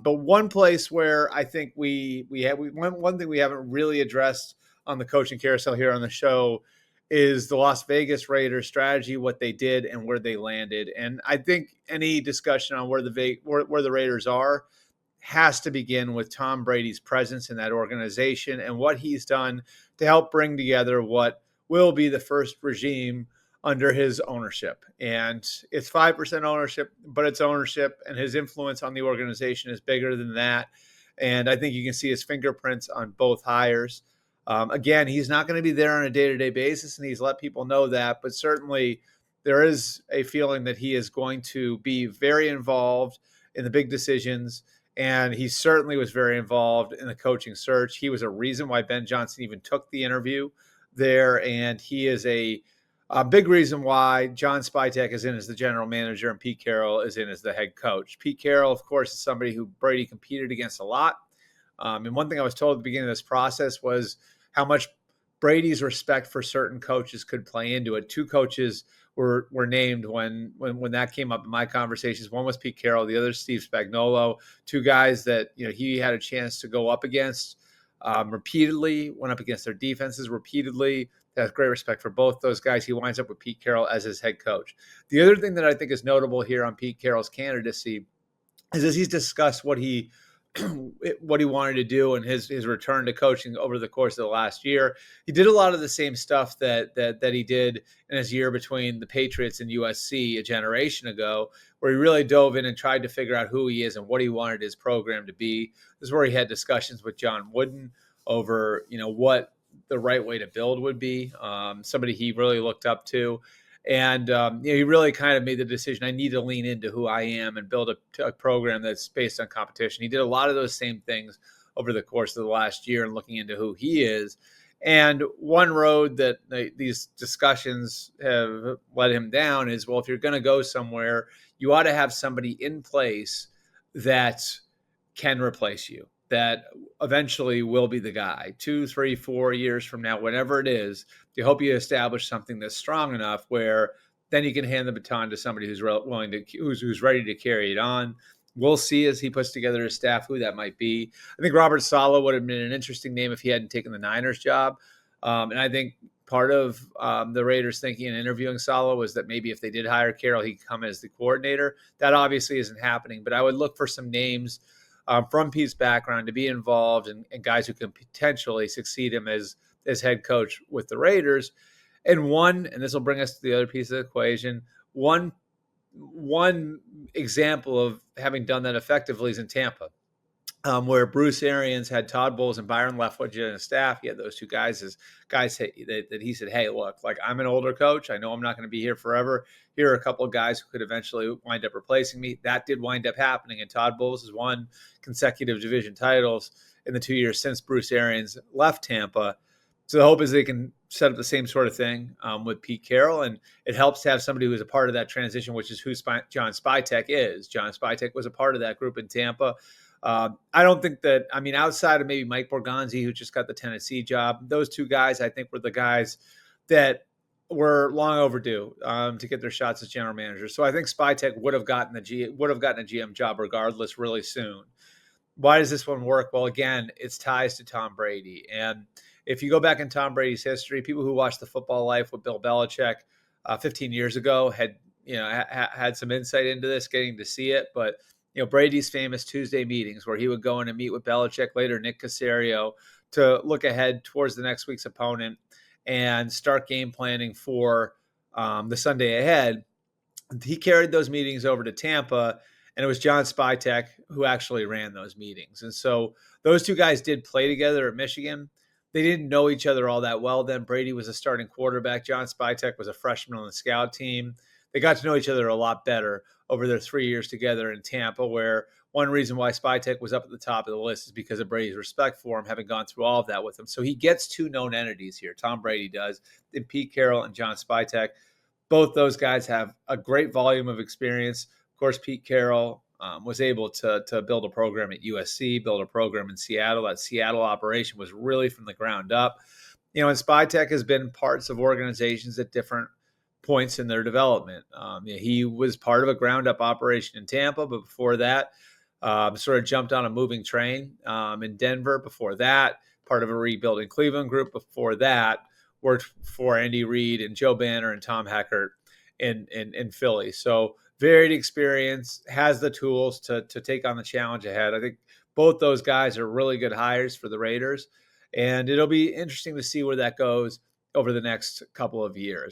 But one place where I think one thing we haven't really addressed on the coaching carousel here on the show is the Las Vegas Raiders strategy, what they did and where they landed. And I think any discussion on where the Raiders are has to begin with Tom Brady's presence in that organization and what he's done to help bring together what will be the first regime under his ownership. And it's 5% ownership, but it's ownership, and his influence on the organization is bigger than that. And I think you can see his fingerprints on both hires. Again, he's not going to be there on a day-to-day basis, and he's let people know that, but certainly there is a feeling that he is going to be very involved in the big decisions. And he certainly was very involved in the coaching search. He was a reason why Ben Johnson even took the interview there. And he is a big reason why John Spytek is in as the general manager and Pete Caroll is in as the head coach. Pete Caroll, of course, is somebody who Brady competed against a lot. And one thing I was told at the beginning of this process was how much Brady's respect for certain coaches could play into it. Two coaches were named when that came up in my conversations. One was Pete Caroll, the other Steve Spagnuolo. Two guys that he had a chance to go up against repeatedly, went up against their defenses repeatedly. Has great respect for both those guys. He winds up with Pete Caroll as his head coach. The other thing that I think is notable here on Pete Carroll's candidacy is as he's discussed what he wanted to do and his return to coaching over the course of the last year. He did a lot of the same stuff that he did in his year between the Patriots and USC a generation ago, where he really dove in and tried to figure out who he is and what he wanted his program to be. This is where he had discussions with John Wooden over, what the right way to build would be, somebody he really looked up to. And he really kind of made the decision, I need to lean into who I am and build a program that's based on competition. He did a lot of those same things over the course of the last year and looking into who he is. And one road that these discussions have led him down is, well, if you're going to go somewhere, you ought to have somebody in place that can replace you, that eventually will be the guy 2, 3, 4 years from now, whenever it is. You hope you establish something that's strong enough where then you can hand the baton to somebody who's who's ready to carry it on. We'll see as he puts together his staff who that might be. I think Robert Saleh would have been an interesting name if he hadn't taken the Niners job. And I think part of the Raiders thinking and interviewing Saleh was that maybe if they did hire Carroll, he'd come as the coordinator. That obviously isn't happening, but I would look for some names from Pete's background to be involved and guys who can potentially succeed him as head coach with the Raiders. And this will bring us to the other piece of the equation, one example of having done that effectively is in Tampa, where Bruce Arians had Todd Bowles and Byron Leftwich in his staff. He had those two guys as guys that he said, hey, look, like I'm an older coach. I know I'm not going to be here forever. Here are a couple of guys who could eventually wind up replacing me. That did wind up happening. And Todd Bowles has won consecutive division titles in the 2 years since Bruce Arians left Tampa. So the hope is they can set up the same sort of thing with Pete Caroll. And it helps to have somebody who is a part of that transition, which is who John Spytek is. John Spytek was a part of that group in Tampa. I don't think that, outside of maybe Mike Borgonzi, who just got the Tennessee job, those two guys, I think, were the guys that were long overdue to get their shots as general managers. So I think Spytek would have gotten a GM job regardless really soon. Why does this one work? Well, again, it's ties to Tom Brady. And if you go back in Tom Brady's history, people who watched The Football Life with Bill Belichick 15 years ago had some insight into this, getting to see it. But Brady's famous Tuesday meetings where he would go in and meet with Belichick, later Nick Caserio, to look ahead towards the next week's opponent and start game planning for the Sunday ahead. He carried those meetings over to Tampa, and it was John Spytek who actually ran those meetings. And so those two guys did play together at Michigan. They didn't know each other all that well then. Brady was a starting quarterback. John Spytek was a freshman on the scout team. They got to know each other a lot better over their 3 years together in Tampa, where one reason why Spytek was up at the top of the list is because of Brady's respect for him, having gone through all of that with him. So he gets two known entities here. Tom Brady does, and Pete Caroll and John Spytek. Both those guys have a great volume of experience. Of course, Pete Caroll was able to build a program at USC, build a program in Seattle. That Seattle operation was really from the ground up. And Spytek has been parts of organizations at different points in their development. He was part of a ground up operation in Tampa, but before that, Sort of jumped on a moving train in Denver. Before that, part of a rebuilding Cleveland group. Before that, worked for Andy Reid and Joe Banner and Tom Heckert in Philly. So varied experience, has the tools to take on the challenge ahead. I think both those guys are really good hires for the Raiders, and it'll be interesting to see where that goes over the next couple of years.